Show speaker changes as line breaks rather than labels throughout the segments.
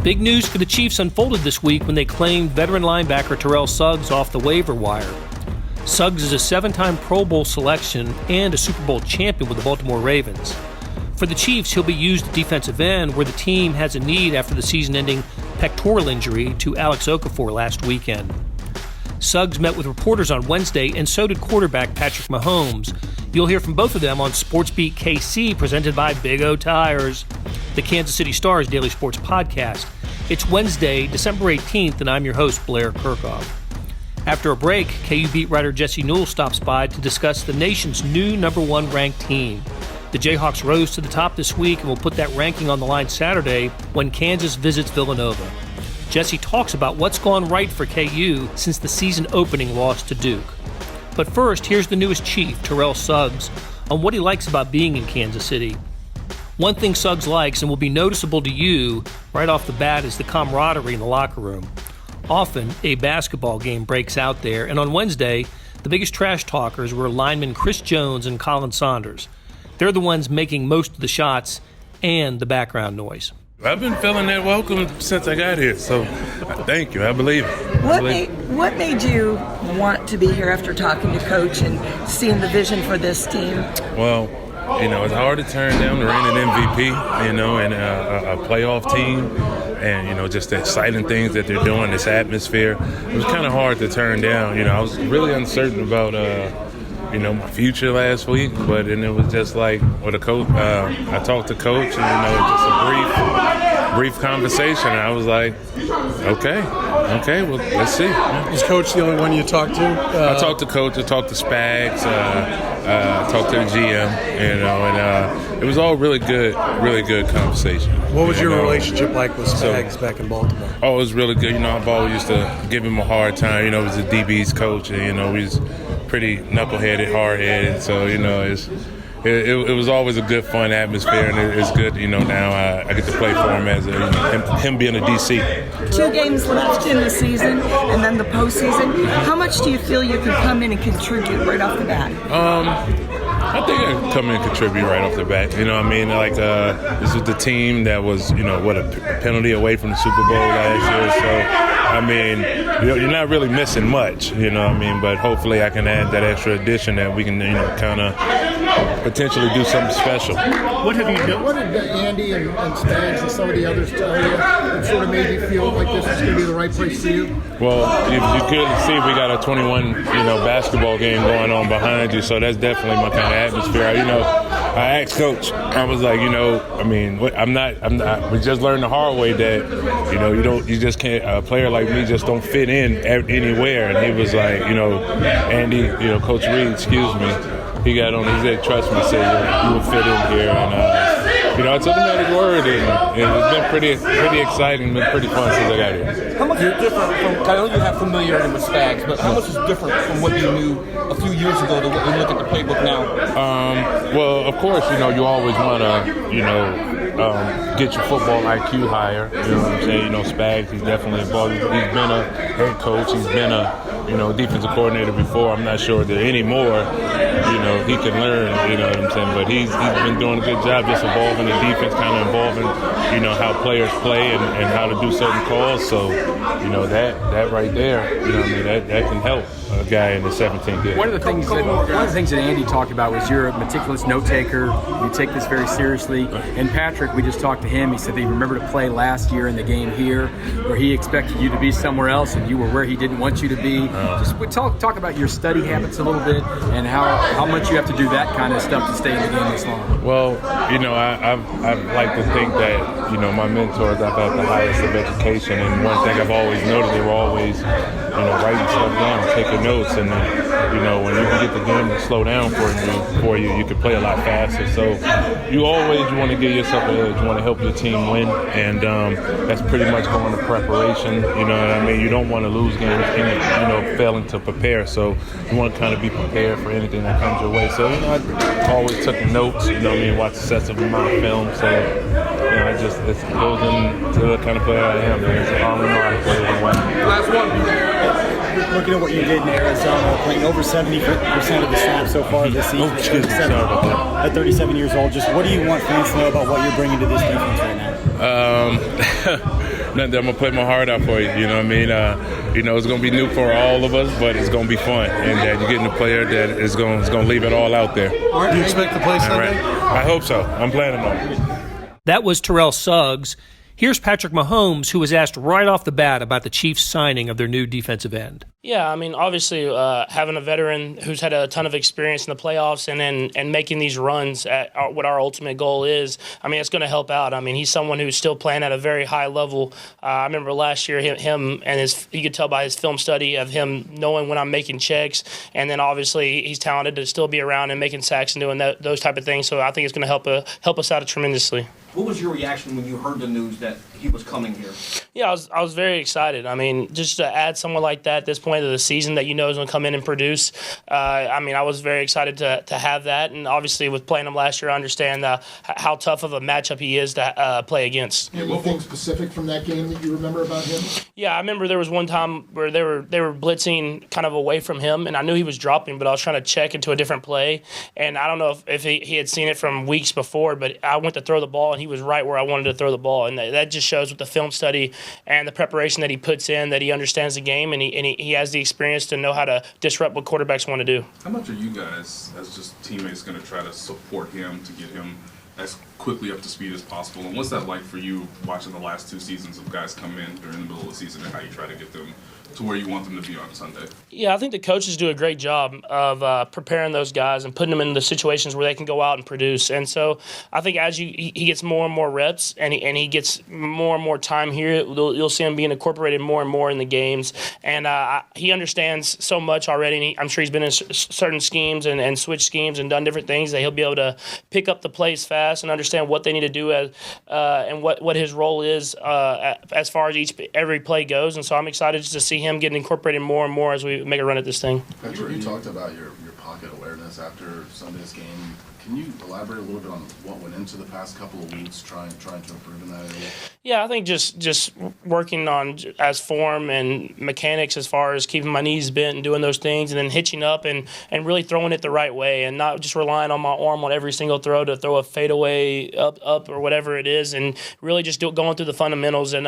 Big news for the Chiefs unfolded this week when they claimed veteran linebacker Terrell Suggs off the waiver wire. Suggs is a 7-time Pro Bowl selection and a Super Bowl champion with the Baltimore Ravens. For the Chiefs, he'll be used at defensive end, where the team has a need after the season-ending pectoral injury to Alex Okafor last weekend. Suggs met with reporters on Wednesday, and so did quarterback Patrick Mahomes. You'll hear from both of them on SportsBeat KC, presented by Big O Tires, the Kansas City Star's daily sports podcast. It's Wednesday, December 18th, and I'm your host, Blair Kirchhoff. After a break, KU beat writer Jesse Newell stops by to discuss the nation's new number 1 ranked team. The Jayhawks rose to the top this week and will put that ranking on the line Saturday when Kansas visits Villanova. Jesse talks about what's gone right for KU since the season opening loss to Duke. But first, here's the newest chief, Terrell Suggs, on what he likes about being in Kansas City. One thing Suggs likes and will be noticeable to you right off the bat is the camaraderie in the locker room. Often, a basketball game breaks out there, and on Wednesday, the biggest trash talkers were linemen Chris Jones and Colin Saunders. They're the ones making most of the shots and the background noise.
I've been feeling that welcome since I got here, so thank you. I believe it.
What made you want to be here after talking to Coach and seeing the vision for this team?
Well, it's hard to turn down the reigning MVP, and a playoff team, and, just the exciting things that they're doing, this atmosphere. It was kind of hard to turn down. I was really uncertain about, my future last week, but it was just like with a coach. I talked to Coach, and, just a brief conversation. And I was like, okay, well, let's see.
Is Coach the only one you talked to?
I talked to Coach. I talked to Spags. Talked to the GM, and it was all really good conversation.
What was your relationship like with Spags back in Baltimore?
Oh, it was really good. I've always used to give him a hard time. He was the DB's coach, and he's pretty knuckleheaded, hard-headed. So it was always a good, fun atmosphere, and it's good. Now I get to play for him as him being a DC.
2 games left in the season, and then the postseason. How much do you feel you can come in and contribute right off the bat?
I think I can come in and contribute right off the bat. This was the team that was, a penalty away from the Super Bowl last year. So, you're not really missing much, but hopefully I can add that extra addition that we can, kind of potentially do something special.
What have you done? What did Andy and Spags and some of the others tell you that sort of made you feel like this is going to be the right place for you?
Well, you could see we got a 21, basketball game going on behind you, so that's definitely my kind of atmosphere. I asked Coach, I was like, we just learned the hard way that, you just can't, a player like me just don't fit in anywhere. And he was like, Andy, Coach Reed, excuse me, he got on his head, trust me, said, you will fit in here. And, I took him at his word, and it's been pretty exciting, been pretty fun since I got here.
How much is different from, I know you have familiarity with Spags, but how much is different from what you knew a few years ago to what you look at the playbook now?
Well, of course, you always want to, get your football IQ higher. You know what I'm saying? Spags, he's definitely involved. He's been a head coach. He's been a, defensive coordinator before. I'm not sure that anymore, he can learn, you know what I'm saying? But he's been doing a good job just evolving the defense, kind of involving, how players play and how to do certain calls. So, that right there, that can help a guy in the 17th game.
One of the things that Andy talked about was you're a meticulous note taker. You take this very seriously. And Patrick, we just talked to him. He said that he remembered a play last year in the game here where he expected you to be somewhere else and you were where he didn't want you to be. Just talk about your study habits a little bit and how much you have to do that kind of stuff to stay in the game this long.
Well, I like to think that, my mentors, I've had the highest of education, and one thing I've always noticed, they were always, writing stuff down, taking notes, and when you can get the game to slow down for you, you can play a lot faster. So you always want to give yourself an edge, you want to help your team win, and that's pretty much going to preparation. You know what I mean? You don't want to lose games, failing to prepare. So you want to kind of be prepared for anything that comes your way. So I always took notes. Watch excessive amount of film. So it goes into the kind of player I am. It's an arm player.
Last one.
Looking at what you did in Arizona, playing over 70% of the snaps so far this season. At 37 years old, just what do you want fans to know about what you're bringing to this defense right now?
I'm going to play my heart out for you. You know what I mean? It's going to be new for all of us, but it's going to be fun. And you're getting a player that is going to leave it all out there.
Do you expect to play Sunday?
I hope so. I'm planning on it.
That was Terrell Suggs. Here's Patrick Mahomes, who was asked right off the bat about the Chiefs' signing of their new defensive end.
Yeah, I mean, obviously having a veteran who's had a ton of experience in the playoffs and making these runs at what our ultimate goal is, I mean, it's going to help out. I mean, he's someone who's still playing at a very high level. I remember last year him and you could tell by his film study of him knowing when I'm making checks, and then obviously he's talented to still be around and making sacks and doing those type of things. So I think it's going to help us out tremendously.
What was your reaction when you heard the news that he was coming here?
Yeah, I was very excited. I mean, just to add someone like that at this point of the season that you know is going to come in and produce, I mean, I was very excited to have that. And obviously with playing him last year, I understand how tough of a matchup he is to play against.
Anything specific from that game that you remember about him?
Yeah, I remember there was one time where they were blitzing kind of away from him, and I knew he was dropping, but I was trying to check into a different play. And I don't know if he had seen it from weeks before, but I went to throw the ball, and he was right where I wanted to throw the ball. And that just shows with the film study and the preparation that he puts in, that he understands the game, and he has the experience to know how to disrupt what quarterbacks want to do.
How much are you guys, as just teammates, going to try to support him to get him as quickly up to speed as possible? And what's that like for you watching the last 2 seasons of guys come in during the middle of the season and how you try to get them to where you want them to be on Sunday?
Yeah, I think the coaches do a great job of preparing those guys and putting them in the situations where they can go out and produce. And so I think as he gets more and more reps and he gets more and more time here, you'll see him being incorporated more and more in the games. And he understands so much already. And I'm sure he's been in certain schemes and switched schemes and done different things that he'll be able to pick up the plays fast and understand what they need to do and what his role is as far as every play goes. And so I'm excited just to see him getting incorporated more and more as we make a run at this thing.
Patrick, you talked about your pocket awareness after Sunday's game. Can you elaborate a little bit on what went into the past couple of weeks trying to improve in that area?
Yeah, I think just working on as form and mechanics as far as keeping my knees bent and doing those things, and then hitching up and really throwing it the right way, and not just relying on my arm on every single throw to throw a fadeaway up or whatever it is, and really just going through the fundamentals. And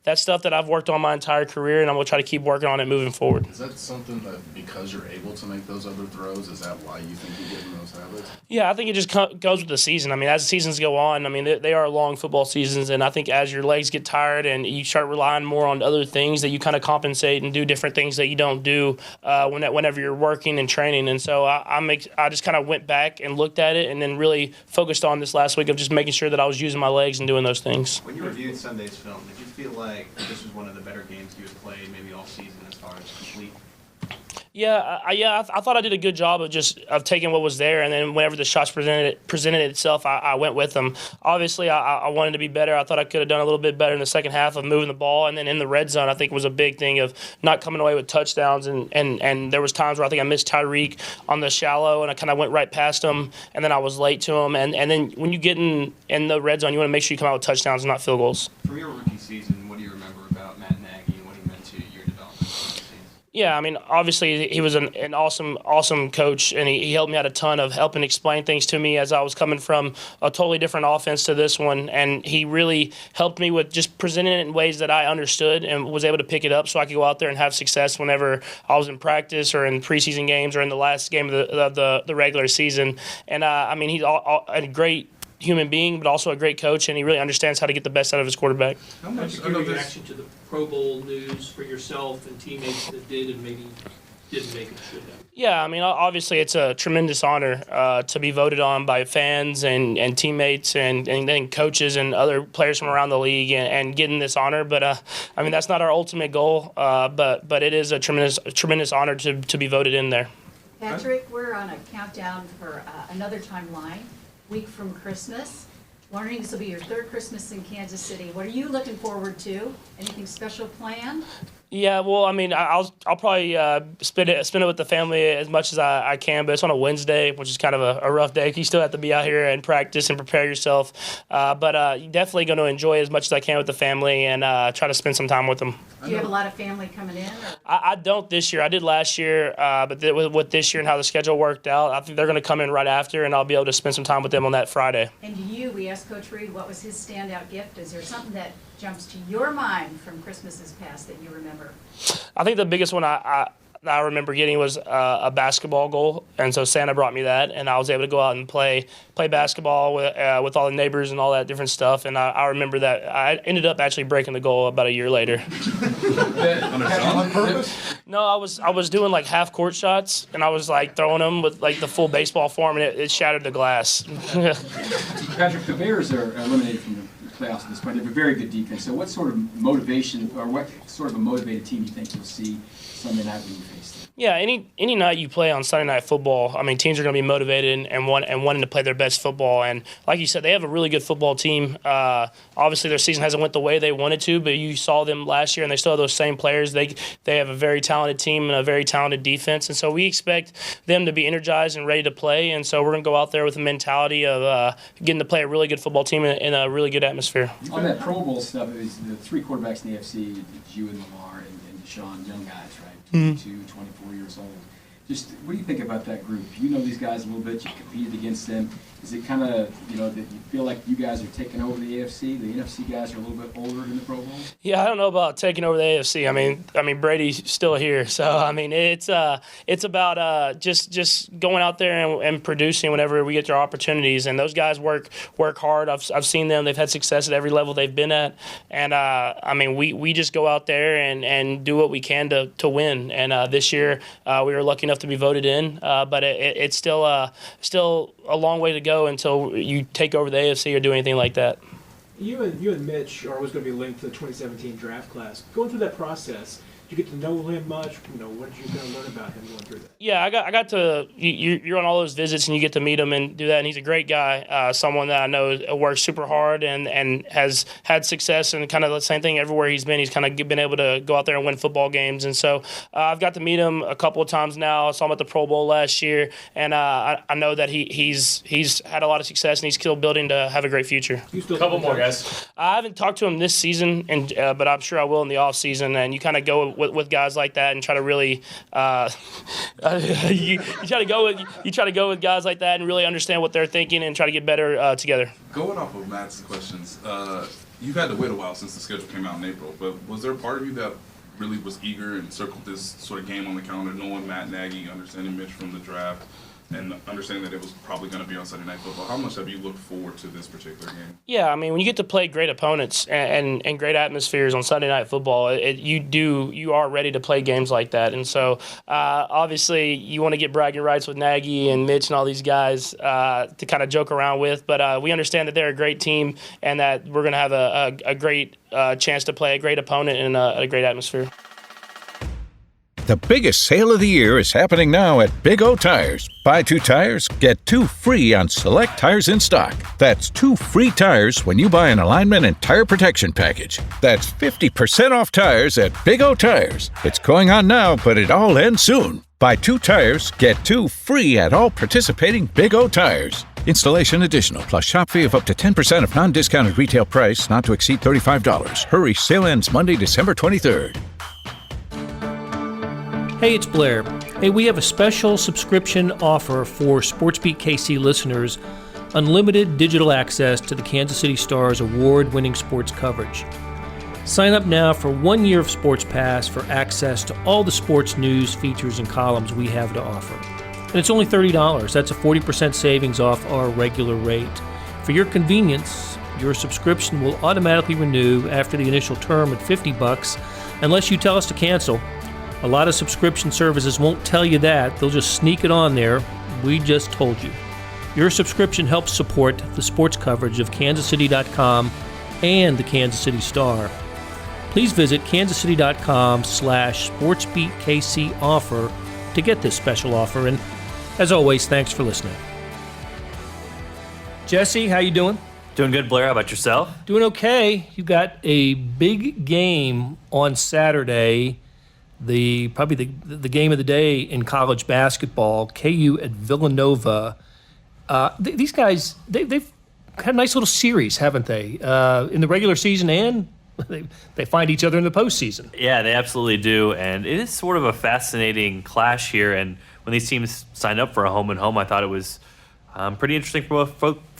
that's stuff that I've worked on my entire career, and I'm going to try to keep working on it moving forward.
Is that something that because you're able to make those other throws, is that why you think you get in those habits?
Yeah, I think it just goes with the season. I mean, as the seasons go on, I mean, they are long football seasons, and I think as your legs get tired and you start relying more on other things, that you kind of compensate and do different things that you don't do whenever you're working and training. And so I just kind of went back and looked at it and then really focused on this last week of just making sure that I was using my legs and doing those things.
When you reviewed Sunday's film, did you feel like this was one of the better games you had played maybe all season as far as complete?
Yeah, I thought I did a good job of taking what was there, and then whenever the shots presented itself, I went with them. Obviously, I wanted to be better. I thought I could have done a little bit better in the second half of moving the ball, and then in the red zone, I think was a big thing of not coming away with touchdowns. And there was times where I think I missed Tyreek on the shallow, and I kind of went right past him, and then I was late to him. And then when you get in the red zone, you want to make sure you come out with touchdowns and not field goals.
From your rookie season, what do you remember about Matt Nagy and what he meant to your development?
Yeah, I mean, obviously he was an awesome coach, and he helped me out a ton of helping explain things to me as I was coming from a totally different offense to this one, and he really helped me with just presenting it in ways that I understood and was able to pick it up so I could go out there and have success whenever I was in practice or in preseason games or in the last game of the regular season. And, I mean, he's a great human being, but also a great coach, and he really understands how to get the best out of his quarterback.
How much did your reaction to the Pro Bowl news for yourself and teammates that did and maybe didn't make it should have?
Yeah, I mean, obviously it's a tremendous honor to be voted on by fans and teammates and then coaches and other players from around the league and getting this honor. But, I mean, that's not our ultimate goal, but it is a tremendous honor to be voted in there.
Patrick, we're on a countdown for another timeline. Week from Christmas. Learning this will be your third Christmas in Kansas City. What are you looking forward to? Anything special planned?
Yeah, well, I mean, I'll probably spend it with the family as much as I can, but it's on a Wednesday, which is kind of a rough day. You still have to be out here and practice and prepare yourself. But you're definitely going to enjoy as much as I can with the family and try to spend some time with them.
Do you have a lot of family coming in?
I don't this year. I did last year, but with this year and how the schedule worked out, I think they're going to come in right after, and I'll be able to spend some time with them on that Friday.
And we asked Coach Reed what was his standout gift. Is there something that jumps to your mind from Christmases past that you remember?
I think the biggest one I remember getting was a basketball goal, and so Santa brought me that, and I was able to go out and play basketball with all the neighbors and all that different stuff. And I remember that I ended up actually breaking the goal about a year later.
On purpose?
No, I was doing like half court shots, and I was like throwing them with like the full baseball form, and it shattered the glass.
Patrick, the Bears are eliminated from the playoffs at this point. They have a very good defense. So what sort of motivation, or what sort of a motivated team do you think you'll see Sunday night when you face them?
Yeah, any night you play on Sunday Night Football, I mean, teams are going to be motivated and wanting to play their best football. And like you said, they have a really good football team. Obviously, their season hasn't went the way they wanted to, but you saw them last year, and they still have those same players. They have a very talented team and a very talented defense, and so we expect them to be energized and ready to play. And so we're going to go out there with a mentality of getting to play a really good football team in a really good atmosphere.
On that Pro Bowl stuff, it was the three quarterbacks in the AFC, it's you and Lamar and Deshaun, young guys, right? 22, 24 years old. Just what do you think about that group? You know these guys a little bit. You competed against them. Is it kind of, that you feel like you guys are taking over the AFC? The NFC guys are a little bit older in the Pro Bowl?
Yeah, I don't know about taking over the AFC. I mean Brady's still here, so I mean it's about just going out there and producing whenever we get our opportunities. And those guys work hard. I've seen them. They've had success at every level they've been at. And I mean we just go out there and do what we can to win. And this year we were lucky enough to be voted in, but it's still a long way to go until you take over the AFC or do anything like that.
You and Mitch are always going to be linked to the 2017 draft class. Going through that process, did you get to know him much? What did you kind of learn about him going through that?
Yeah, I got to. You're on all those visits and you get to meet him and do that. And he's a great guy, someone that I know works super hard and has had success and kind of the same thing everywhere he's been. He's kind of been able to go out there and win football games. And so I've got to meet him a couple of times now. I saw him at the Pro Bowl last year, and I know that he's had a lot of success and he's still building to have a great future.
A couple more guys.
I haven't talked to him this season, but I'm sure I will in the off season. And you kind of go with guys like that and try to really you try to go with guys like that and really understand what they're thinking and try to get better together.
Going off of Matt's questions, you've had to wait a while since the schedule came out in April, but was there a part of you that really was eager and circled this sort of game on the calendar, knowing Matt Nagy, understanding Mitch from the draft, and understanding that it was probably going to be on Sunday Night Football? How much have you looked forward to this particular game?
Yeah, I mean, when you get to play great opponents and great atmospheres on Sunday Night Football, you are ready to play games like that. And so, obviously, you want to get bragging rights with Nagy and Mitch and all these guys to kind of joke around with. But we understand that they're a great team and that we're going to have a great chance to play a great opponent in a great atmosphere.
The biggest sale of the year is happening now at Big O Tires. Buy 2 tires, get 2 free on select tires in stock. That's 2 free tires when you buy an alignment and tire protection package. That's 50% off tires at Big O Tires. It's going on now, but it all ends soon. Buy 2 tires, get 2 free at all participating Big O Tires. Installation additional, plus shop fee of up to 10% of non-discounted retail price, not to exceed $35. Hurry, sale ends Monday, December 23rd.
Hey, it's Blair. Hey, we have a special subscription offer for SportsBeat KC listeners, unlimited digital access to the Kansas City Star's award-winning sports coverage. Sign up now for 1 year of Sports Pass for access to all the sports news, features, and columns we have to offer. And it's only $30. That's a 40% savings off our regular rate. For your convenience, your subscription will automatically renew after the initial term at $50 unless you tell us to cancel. A lot of subscription services won't tell you that. They'll just sneak it on there. We just told you. Your subscription helps support the sports coverage of kansascity.com and the Kansas City Star. Please visit kansascity.com/SportsBeatKC offer to get this special offer. And as always, thanks for listening. Jesse, how you doing?
Doing good, Blair. How about yourself?
Doing okay. You got a big game on Saturday. Probably the game of the day in college basketball, KU at Villanova. These guys, they've had a nice little series, haven't they? In the regular season, and they find each other in the postseason.
Yeah, they absolutely do, and it is sort of a fascinating clash here. And when these teams signed up for a home and home, I thought it was pretty interesting for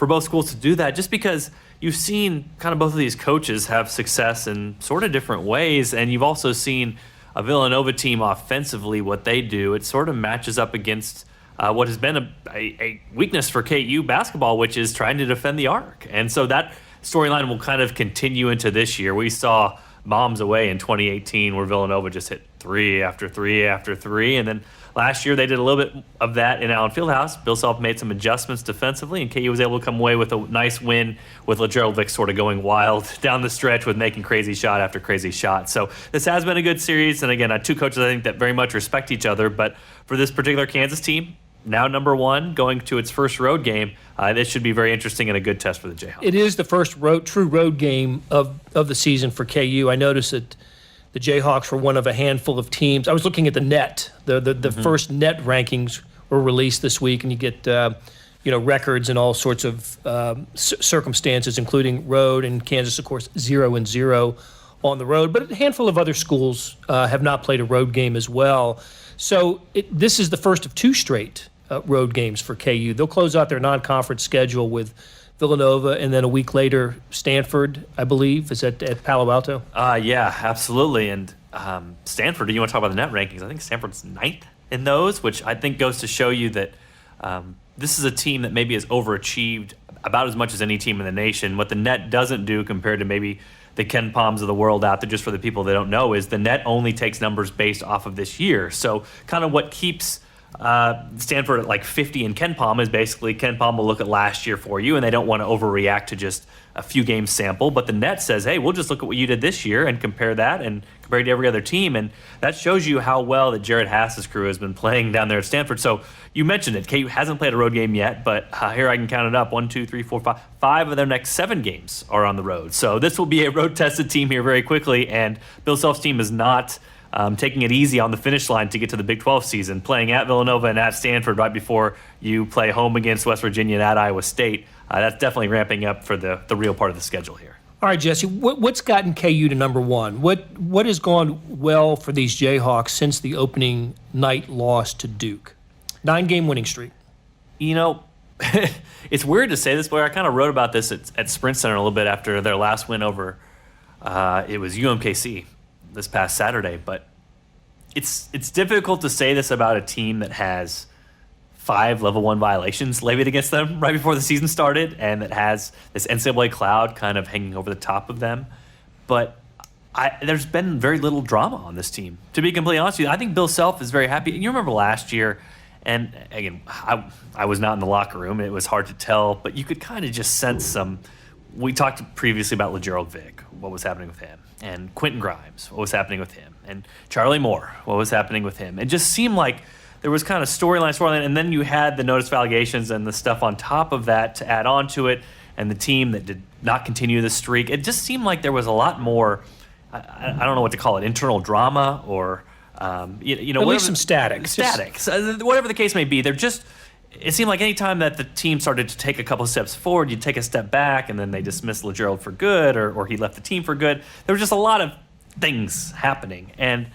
both schools to do that, just because you've seen kind of both of these coaches have success in sort of different ways, and you've also seen a Villanova team offensively, what they do. It sort of matches up against what has been a weakness for KU basketball, which is trying to defend the arc. And so that storyline will kind of continue into this year. We saw bombs away in 2018 where Villanova just hit 3 after 3 after 3, and then last year they did a little bit of that in Allen Fieldhouse. Bill Self made some adjustments defensively, and KU was able to come away with a nice win with LaGerald Vick sort of going wild down the stretch with making crazy shot after crazy shot. So this has been a good series, and again, two coaches I think that very much respect each other, but for this particular Kansas team, now number 1, going to its first road game, this should be very interesting and a good test for the Jayhawks.
It is the first true road game of the season for KU. I noticed that the Jayhawks were one of a handful of teams. I was looking at the net. The first net rankings were released this week, and you get records and all sorts of circumstances, including road, and Kansas, of course, 0-0 on the road. But a handful of other schools have not played a road game as well. So this is the first of 2 straight road games for KU. They'll close out their non-conference schedule with Villanova, and then a week later, Stanford, I believe, is at Palo Alto.
Yeah, absolutely. And Stanford, do you want to talk about the net rankings? I think Stanford's 9th in those, which I think goes to show you that this is a team that maybe has overachieved about as much as any team in the nation. What the net doesn't do compared to maybe the Ken Palms of the world out there, just for the people that don't know, is the net only takes numbers based off of this year. So kind of what keeps Stanford at like 50 in Ken Palm is basically Ken Palm will look at last year for you, and they don't want to overreact to just a few games sample. But the net says, hey, we'll just look at what you did this year and compare that and compare it to every other team. And that shows you how well that Jared Hass's crew has been playing down there at Stanford. So you mentioned it. KU hasn't played a road game yet, but here I can count it up. 1, 2, 3, 4, 5. 5 of their next 7 games are on the road. So this will be a road-tested team here very quickly, and Bill Self's team is not taking it easy on the finish line to get to the Big 12 season, playing at Villanova and at Stanford right before you play home against West Virginia and at Iowa State. That's definitely ramping up for the real part of the schedule here.
All right, Jesse, what's gotten KU to number 1? What has gone well for these Jayhawks since the opening night loss to Duke? 9-game winning streak.
You know, it's weird to say this, but I kind of wrote about this at Sprint Center a little bit after their last win over, it was UMKC this past Saturday. But it's difficult to say this about a team that has 5 level 1 violations levied against them right before the season started, and that has this NCAA cloud kind of hanging over the top of them. But there's been very little drama on this team. To be completely honest with you, I think Bill Self is very happy. You remember last year, and again, I was not in the locker room. It was hard to tell, but you could kind of just sense some. We talked previously about LaGerald Vick, what was happening with him, and Quentin Grimes, what was happening with him, and Charlie Moore, what was happening with him. It just seemed like there was kind of storyline, and then you had the notice of allegations and the stuff on top of that to add on to it, and the team that did not continue the streak. It just seemed like there was a lot more, I don't know what to call it, internal drama or,
at least some static.
So whatever the case may be, it seemed like any time that the team started to take a couple of steps forward, you'd take a step back, and then they dismissed LaGerald for good, or he left the team for good. There was just a lot of things happening. And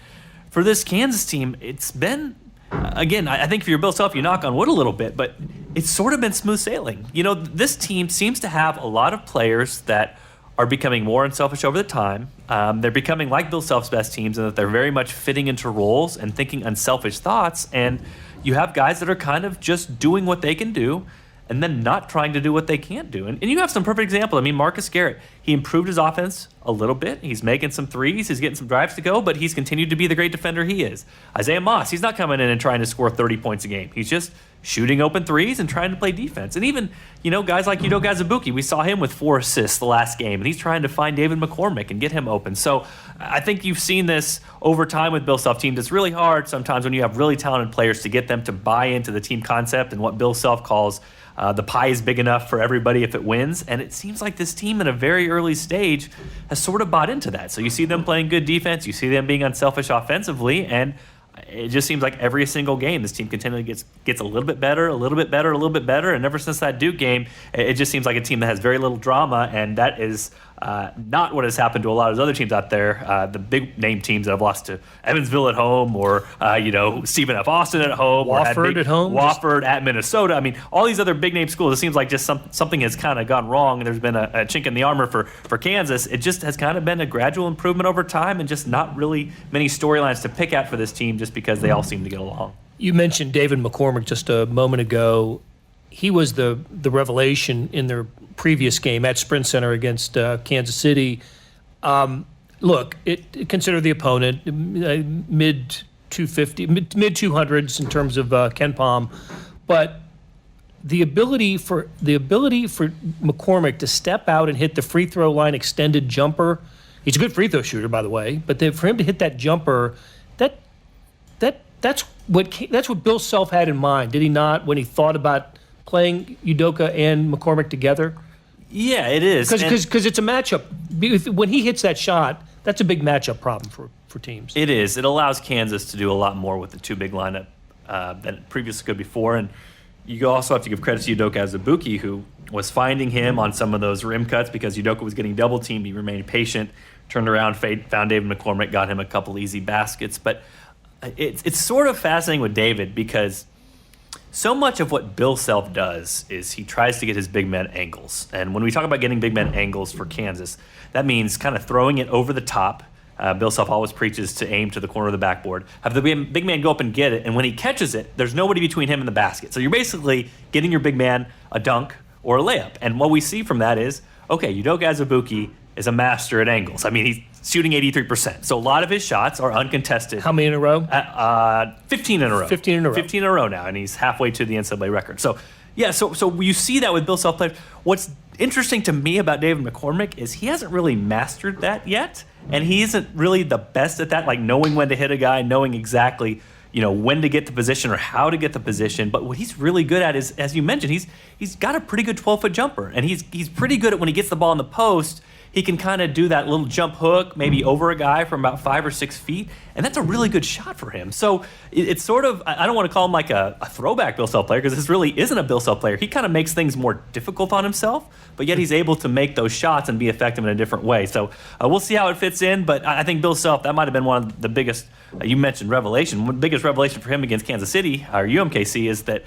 for this Kansas team, it's been, again, I think for your Bill Self, you knock on wood a little bit, but it's sort of been smooth sailing. You know, this team seems to have a lot of players that are becoming more unselfish over the time. They're becoming like Bill Self's best teams in that they're very much fitting into roles and thinking unselfish thoughts. And you have guys that are kind of just doing what they can do and then not trying to do what they can't do. And you have some perfect examples. I mean, Marcus Garrett, he improved his offense a little bit. He's making some threes. He's getting some drives to go, but he's continued to be the great defender he is. Isaiah Moss, he's not coming in and trying to score 30 points a game. He's just shooting open threes and trying to play defense. And even, guys like Udo Gazabuki, we saw him with 4 assists the last game, and he's trying to find David McCormick and get him open. So I think you've seen this over time with Bill Self teams. It's really hard sometimes when you have really talented players to get them to buy into the team concept and what Bill Self calls the pie is big enough for everybody if it wins. And it seems like this team in a very early stage has sort of bought into that. So you see them playing good defense. You see them being unselfish offensively. And it just seems like every single game, this team continually gets a little bit better, a little bit better, a little bit better. And ever since that Duke game, it just seems like a team that has very little drama. And that is not what has happened to a lot of those other teams out there, the big name teams that have lost to Evansville at home, or Stephen F. Austin at home,
Wofford at home,
Wofford at Minnesota. I mean, all these other big name schools. It seems like just something has kind of gone wrong, and there's been a chink in the armor for Kansas. It just has kind of been a gradual improvement over time, and just not really many storylines to pick at for this team, just because they all seem to get along. You
mentioned David McCormick just a moment ago. He was the revelation in their previous game at Sprint Center against Kansas City. Consider the opponent mid 200s in terms of Ken Palm, but the ability for McCormick to step out and hit the free throw line extended jumper. He's a good free throw shooter, by the way, but for him to hit that jumper, that's what Bill Self had in mind, did he not, when he thought about playing Udoka and McCormick together?
Yeah, it is.
Because it's a matchup. When he hits that shot, that's a big matchup problem for teams.
It is. It allows Kansas to do a lot more with the two big lineup than it previously could before. And you also have to give credit to Udoka Azubuike, who was finding him on some of those rim cuts because Udoka was getting double teamed. He remained patient, turned around, found David McCormick, got him a couple easy baskets. But it's sort of fascinating with David because so much of what Bill Self does is he tries to get his big men angles. And when we talk about getting big men angles for Kansas, that means kind of throwing it over the top. Bill Self always preaches to aim to the corner of the backboard, have the big man go up and get it, and when he catches it, there's nobody between him and the basket. So you're basically getting your big man a dunk or a layup. And what we see from that is, okay, Udoka Azubuike is a master at angles. I mean, he's shooting 83%. So a lot of his shots are uncontested.
How many in a row?
15 in a row.
15 in a row.
15 in a row now, and he's halfway to the NCAA record. So, yeah, so you see that with Bill Self players. What's interesting to me about David McCormick is he hasn't really mastered that yet, and he isn't really the best at that, like knowing when to hit a guy, knowing exactly when to get the position or how to get the position. But what he's really good at is, as you mentioned, he's got a pretty good 12-foot jumper, and he's pretty good at when he gets the ball in the post. He can kind of do that little jump hook, maybe over a guy from about 5 or 6 feet, and that's a really good shot for him. So it's sort of, I don't want to call him like a throwback Bill Self player, because this really isn't a Bill Self player. He kind of makes things more difficult on himself, but yet he's able to make those shots and be effective in a different way. So we'll see how it fits in, but I think Bill Self, that might have been one of the biggest, you mentioned revelation, one of the biggest revelation for him against Kansas City, or UMKC, is that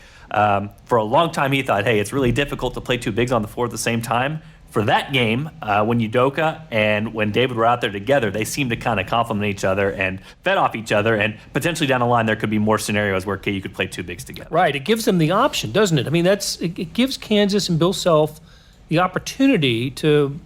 for a long time he thought, hey, it's really difficult to play two bigs on the floor at the same time. For that game, when Udoka and when David were out there together, they seemed to kind of complement each other and fed off each other, and potentially down the line there could be more scenarios where you could play two bigs together.
Right. It gives them the option, doesn't it? I mean, it gives Kansas and Bill Self the opportunity to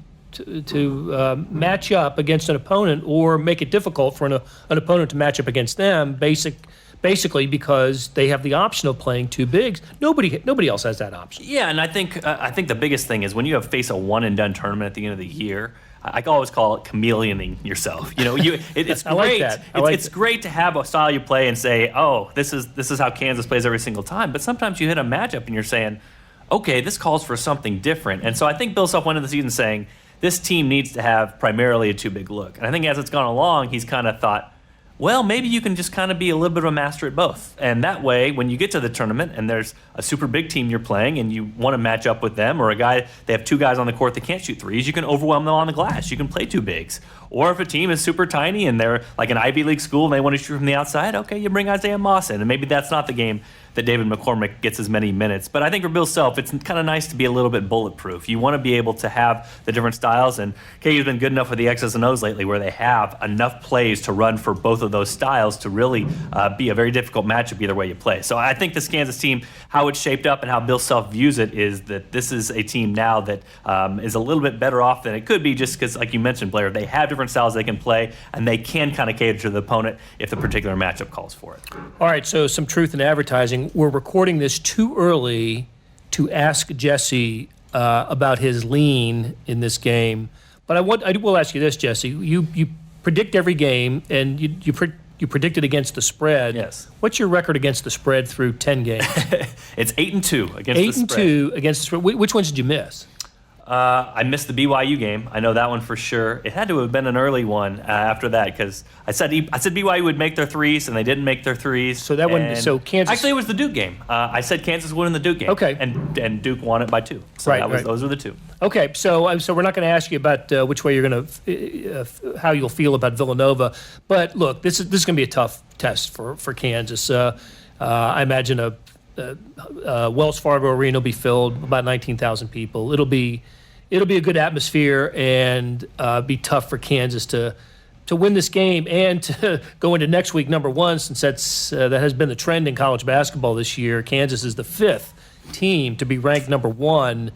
match up against an opponent or make it difficult for an opponent to match up against them, basically because they have the option of playing two bigs. Nobody else has that option.
Yeah, and I think the biggest thing is when you face a one-and-done tournament at the end of the year, I always call it chameleoning yourself. It's
I
great.
Like that.
It's great to have a style you play and say, oh, this is how Kansas plays every single time. But sometimes you hit a matchup and you're saying, okay, this calls for something different. And so I think Bill Self went into the season saying, this team needs to have primarily a two-big look. And I think as it's gone along, he's kind of thought, well, maybe you can just kind of be a little bit of a master at both. And that way, when you get to the tournament and there's a super big team you're playing and you want to match up with them, or they have two guys on the court that can't shoot threes, you can overwhelm them on the glass. You can play two bigs. Or if a team is super tiny and they're like an Ivy League school and they want to shoot from the outside, okay, you bring Isaiah Moss in. And maybe that's not the game that David McCormick gets as many minutes. But I think for Bill Self, it's kind of nice to be a little bit bulletproof. You want to be able to have the different styles, and KU's been good enough with the X's and O's lately where they have enough plays to run for both of those styles to really be a very difficult matchup either way you play. So I think this Kansas team, how it's shaped up and how Bill Self views it, is that this is a team now that is a little bit better off than it could be, just because, like you mentioned, Blair, they have different styles they can play, and they can kind of cater to the opponent if the particular matchup calls for it.
All right, so some truth in advertising. We're recording this too early to ask Jesse about his lean in this game, but I will ask you this, Jesse. You predict every game, and you predicted against the spread.
Yes.
What's your record against the spread through 10 games?
It's 8-2 against the spread.
8-2 against the spread. Which ones did you miss?
I missed the BYU game. I know that one for sure. It had to have been an early one after that because I said BYU would make their threes and they didn't make their threes.
So that one. So Kansas.
Actually, it was the Duke game. I said Kansas would win the Duke game.
Okay.
And Duke won it by 2. So those were the 2.
Okay. So we're not going to ask you about which way you're going to how you'll feel about Villanova, but look, this is going to be a tough test for Kansas. I imagine a Wells Fargo Arena will be filled, about 19,000 people. It'll be a good atmosphere and be tough for Kansas to win this game and to go into next week number 1, since that has been the trend in college basketball this year. Kansas is the 5th team to be ranked number 1.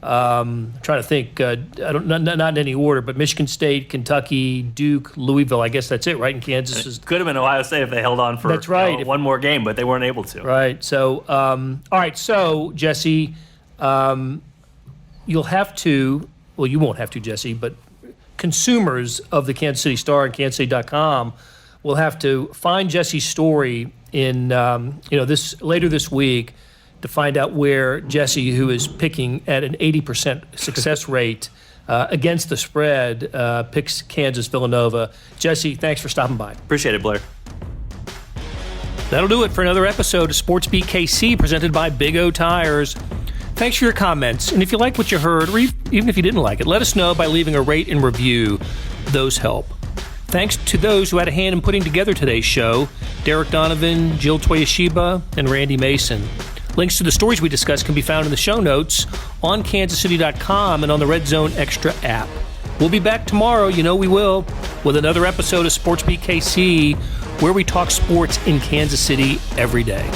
I'm trying to think, not in any order, but Michigan State, Kentucky, Duke, Louisville. I guess that's it, right? And Kansas is
could have been Ohio State if they held on for
that's right.
One more game, but they weren't able to.
Right. So, all right. So, Jesse, you'll have to. Well, you won't have to, Jesse, but consumers of the Kansas City Star and KansasCity.com will have to find Jesse's story in this later this week, to find out where Jesse, who is picking at an 80% success rate against the spread, picks Kansas Villanova. Jesse, thanks for stopping by.
Appreciate it, Blair.
That'll do it for another episode of SportsBeat KC, presented by Big O Tires. Thanks for your comments, and if you like what you heard, or even if you didn't like it, let us know by leaving a rate and review. Those help. Thanks to those who had a hand in putting together today's show: Derek Donovan, Jill Toyoshiba, and Randy Mason. Links to the stories we discussed can be found in the show notes on kansascity.com and on the Red Zone Extra app. We'll be back tomorrow, we will, with another episode of SportsBeat KC, where we talk sports in Kansas City every day.